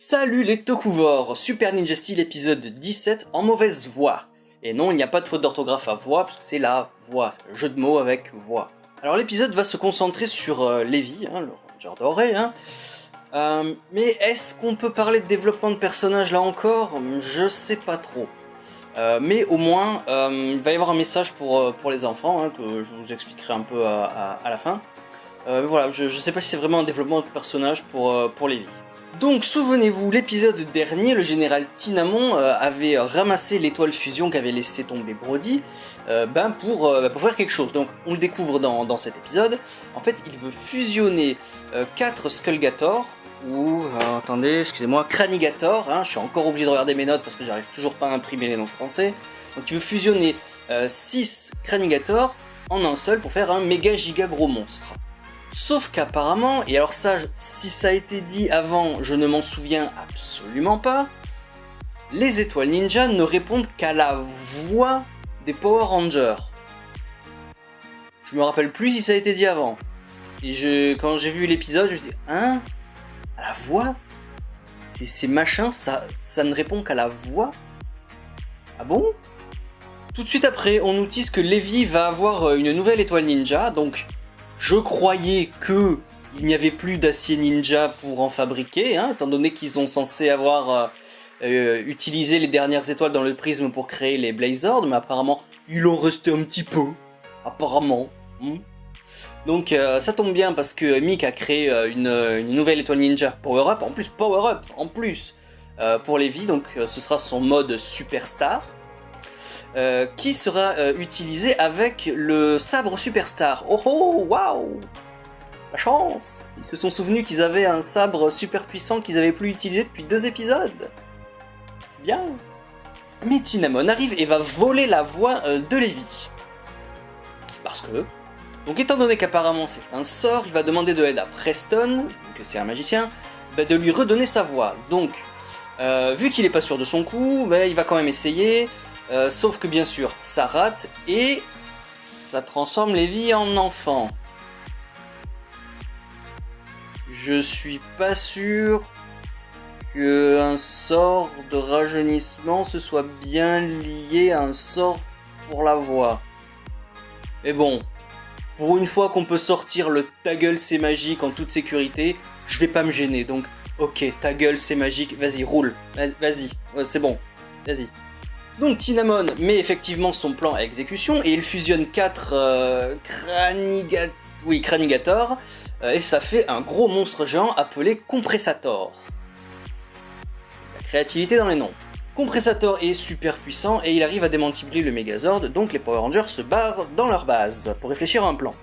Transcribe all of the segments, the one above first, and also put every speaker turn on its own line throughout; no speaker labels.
Salut les Tokuvors, Super Ninja Steel épisode 17 en mauvaise voix. Et non, il n'y a pas de faute d'orthographe à voix, parce que c'est la voix, c'est un jeu de mots avec voix. Alors l'épisode va se concentrer sur Levi, le Ranger doré. Mais est-ce qu'on peut parler de développement de personnage là encore? Je sais pas trop. Mais au moins, il va y avoir un message pour les enfants, que je vous expliquerai un peu à la fin. Voilà, je sais pas si c'est vraiment un développement de personnage pour Levi. Donc souvenez-vous, l'épisode dernier, le général Tinamon avait ramassé l'étoile fusion qu'avait laissé tomber Brody pour faire quelque chose. Donc on le découvre dans cet épisode. En fait, il veut fusionner 4 Skullgator, ou attendez, excusez-moi, Cranigator, je suis encore obligé de regarder mes notes parce que j'arrive toujours pas à imprimer les noms français. Donc il veut fusionner 6 Cranigator en un seul pour faire un méga giga gros monstre. Sauf qu'apparemment, et alors ça, si ça a été dit avant, je ne m'en souviens absolument pas, les étoiles ninja ne répondent qu'à la voix des Power Rangers. Je me rappelle plus si ça a été dit avant. Et quand j'ai vu l'épisode, je me suis dit, à la voix? Ces machins, ça ne répond qu'à la voix? Ah bon? Tout de suite après, on nous tease que Levi va avoir une nouvelle étoile ninja, donc... Je croyais qu'il n'y avait plus d'acier ninja pour en fabriquer, étant donné qu'ils sont censés avoir utilisé les dernières étoiles dans le prisme pour créer les Blazords, mais apparemment, il en restait un petit peu. Apparemment. Donc ça tombe bien parce que Mick a créé une nouvelle étoile ninja Power-Up, en plus, pour Levi, donc ce sera son mode Superstar. Qui sera utilisé avec le sabre Superstar. Oh waouh! La chance! Ils se sont souvenus qu'ils avaient un sabre super puissant qu'ils n'avaient plus utilisé depuis 2 épisodes. C'est bien! Mais Tinamon arrive et va voler la voix de Levi. Parce que... Donc étant donné qu'apparemment c'est un sort, il va demander de l'aide à Preston, que c'est un magicien, de lui redonner sa voix. Donc, vu qu'il n'est pas sûr de son coup, il va quand même essayer... sauf que bien sûr, ça rate et ça transforme Levi en enfant. Je suis pas sûr qu'un sort de rajeunissement se soit bien lié à un sort pour la voix. Mais bon, pour une fois qu'on peut sortir le ta gueule c'est magique en toute sécurité, je vais pas me gêner. Donc, ok, ta gueule c'est magique, vas-y, roule, vas-y, c'est bon, vas-y. Donc Tinamon met effectivement son plan à exécution et il fusionne 4 Cranigator et ça fait un gros monstre géant appelé Compressator. La créativité dans les noms. Compressator est super puissant et il arrive à démantibler le Megazord, donc les Power Rangers se barrent dans leur base pour réfléchir à un plan.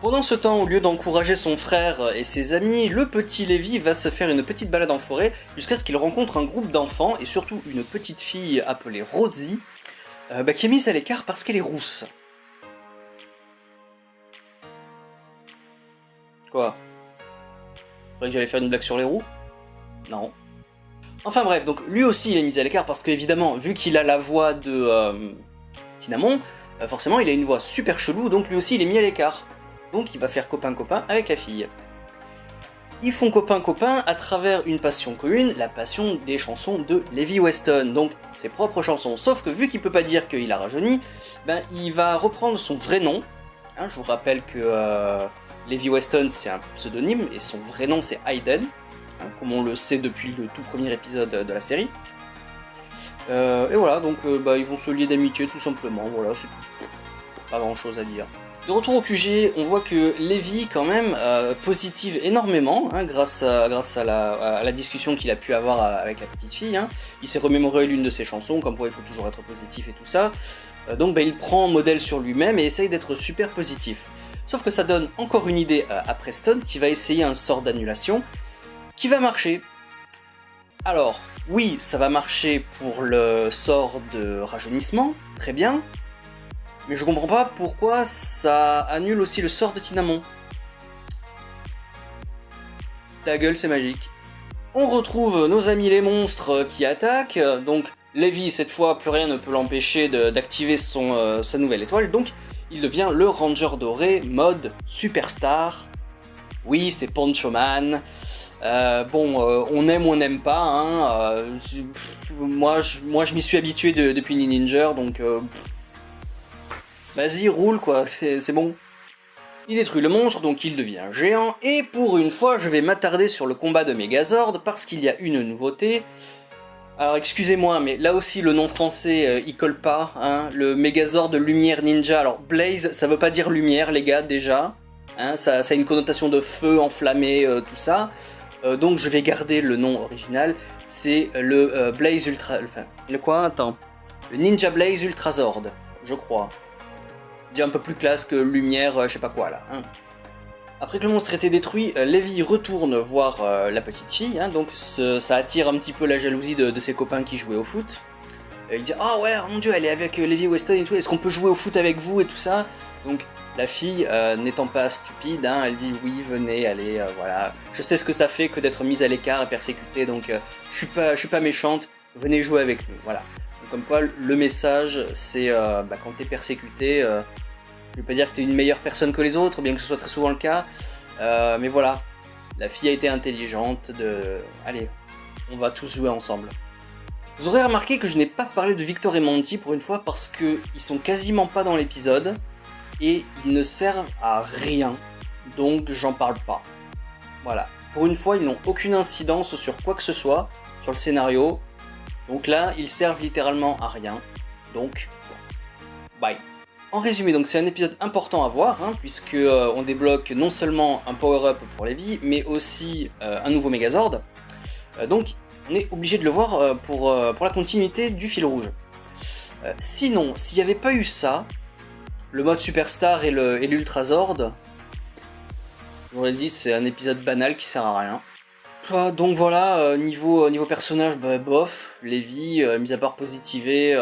Pendant ce temps, au lieu d'encourager son frère et ses amis, le petit Levi va se faire une petite balade en forêt jusqu'à ce qu'il rencontre un groupe d'enfants et surtout une petite fille appelée Rosie qui est mise à l'écart parce qu'elle est rousse. Quoi? Faudrait que j'allais faire une blague sur les roues? Non. Enfin bref, donc lui aussi il est mis à l'écart parce qu'évidemment, vu qu'il a la voix de Tinamon, forcément il a une voix super chelou, donc lui aussi il est mis à l'écart. Donc il va faire copain-copain avec la fille. Ils font copain-copain à travers une passion commune, la passion des chansons de Levi Weston, donc ses propres chansons. Sauf que vu qu'il peut pas dire qu'il a rajeuni, il va reprendre son vrai nom. Je vous rappelle que Levi Weston c'est un pseudonyme et son vrai nom c'est Hayden, comme on le sait depuis le tout premier épisode de la série. Et voilà, donc ils vont se lier d'amitié tout simplement, voilà, c'est tout. Pas grand chose à dire. De retour au QG, on voit que Levi, quand même, positive énormément, grâce à la discussion qu'il a pu avoir avec la petite fille. Il s'est remémoré l'une de ses chansons, comme quoi il faut toujours être positif et tout ça. Donc il prend modèle sur lui-même et essaye d'être super positif. Sauf que ça donne encore une idée à Preston, qui va essayer un sort d'annulation, qui va marcher. Alors, oui, ça va marcher pour le sort de rajeunissement, très bien. Mais je comprends pas pourquoi ça annule aussi le sort de Tinamon. Ta gueule, c'est magique. On retrouve nos amis les monstres qui attaquent, donc Levi, cette fois, plus rien ne peut l'empêcher d'activer sa nouvelle étoile, donc il devient le Ranger doré mode Superstar. Oui, c'est Poncho Man. On aime ou on n'aime pas, hein, moi je m'y suis habitué depuis Ninja, donc vas-y, roule quoi, c'est bon. Il détruit le monstre, donc il devient géant, et pour une fois je vais m'attarder sur le combat de Megazord, parce qu'il y a une nouveauté. Alors excusez-moi, mais là aussi le nom français il colle pas, hein, le Megazord de Lumière Ninja. Alors Blaze, ça veut pas dire lumière les gars déjà, hein, ça a une connotation de feu enflammé, tout ça. Donc je vais garder le nom original, c'est le Blaze Ultra... Enfin, le quoi? Attends. Le Ninja Blaze Ultrazord, je crois. C'est déjà un peu plus classe que lumière, je sais pas quoi là. Hein. Après que le monstre ait été détruit, Levi retourne voir la petite fille, hein, donc ça attire un petit peu la jalousie de ses copains qui jouaient au foot. Il dit « Ah ouais, mon dieu, elle est avec Levi Weston et tout, est-ce qu'on peut jouer au foot avec vous et tout ça ?» Donc la fille, n'étant pas stupide, hein, elle dit « Oui, venez, allez, voilà. Je sais ce que ça fait que d'être mise à l'écart et persécutée, donc je suis pas méchante, venez jouer avec nous. » Voilà. Donc, comme quoi, le message, c'est quand t'es persécuté... je vais pas dire que t'es une meilleure personne que les autres, bien que ce soit très souvent le cas, mais voilà, la fille a été intelligente allez, on va tous jouer ensemble. Vous aurez remarqué que je n'ai pas parlé de Victor et Monty pour une fois parce qu'ils sont quasiment pas dans l'épisode, et ils ne servent à rien, donc j'en parle pas. Voilà, pour une fois ils n'ont aucune incidence sur quoi que ce soit, sur le scénario, donc là ils servent littéralement à rien, donc bye. En résumé, donc c'est un épisode important à voir, hein, puisque on débloque non seulement un power-up pour Levi, mais aussi un nouveau Megazord. Donc on est obligé de le voir pour la continuité du fil rouge. Sinon, s'il n'y avait pas eu ça, le mode Superstar et l'Ultrazord, j'aurais dit c'est un épisode banal qui sert à rien. Donc voilà, niveau personnage, bof, Levi, mis à part positiver...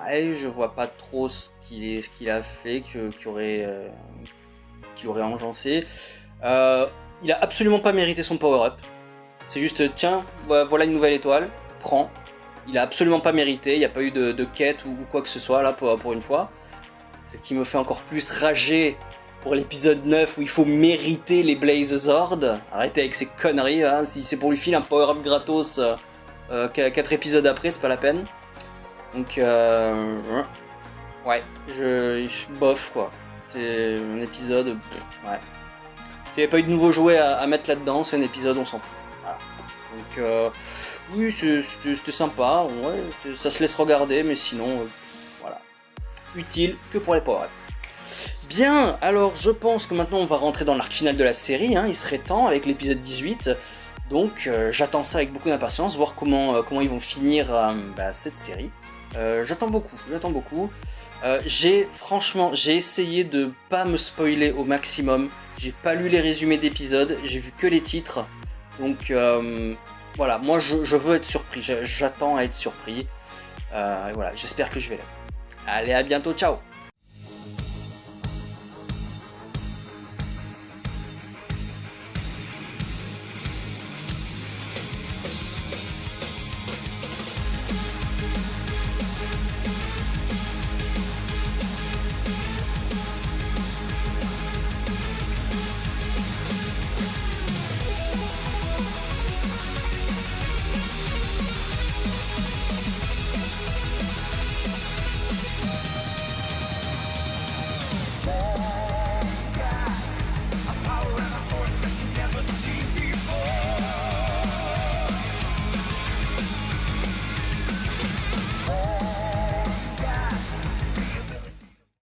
Ouais, je vois pas trop ce qu'il a fait, qu'il aurait enjancé. Il a absolument pas mérité son power-up. C'est juste, tiens, voilà une nouvelle étoile, prends. Il a absolument pas mérité, il n'y a pas eu de quête ou quoi que ce soit là pour une fois. Ce qui me fait encore plus rager pour l'épisode 9 où il faut mériter les Blazezord. Arrêtez avec ces conneries, hein. Si c'est pour lui filer un power-up gratos 4 épisodes après, c'est pas la peine. Donc, ouais, je bof quoi. C'est un épisode, ouais. S'il n'y avait pas eu de nouveaux jouets à mettre là-dedans, c'est un épisode, on s'en fout. Voilà. Donc, oui, c'était sympa, ouais, ça se laisse regarder, mais sinon, voilà. Utile que pour les power-ups. Bien, alors je pense que maintenant on va rentrer dans l'arc final de la série, hein, il serait temps avec l'épisode 18. Donc, j'attends ça avec beaucoup d'impatience, voir comment ils vont finir cette série. J'attends beaucoup. Franchement, j'ai essayé de pas me spoiler au maximum. J'ai pas lu les résumés d'épisodes, j'ai vu que les titres. Donc voilà, moi je veux être surpris, j'attends à être surpris. Et voilà, j'espère que je vais l'être. Allez, à bientôt, ciao!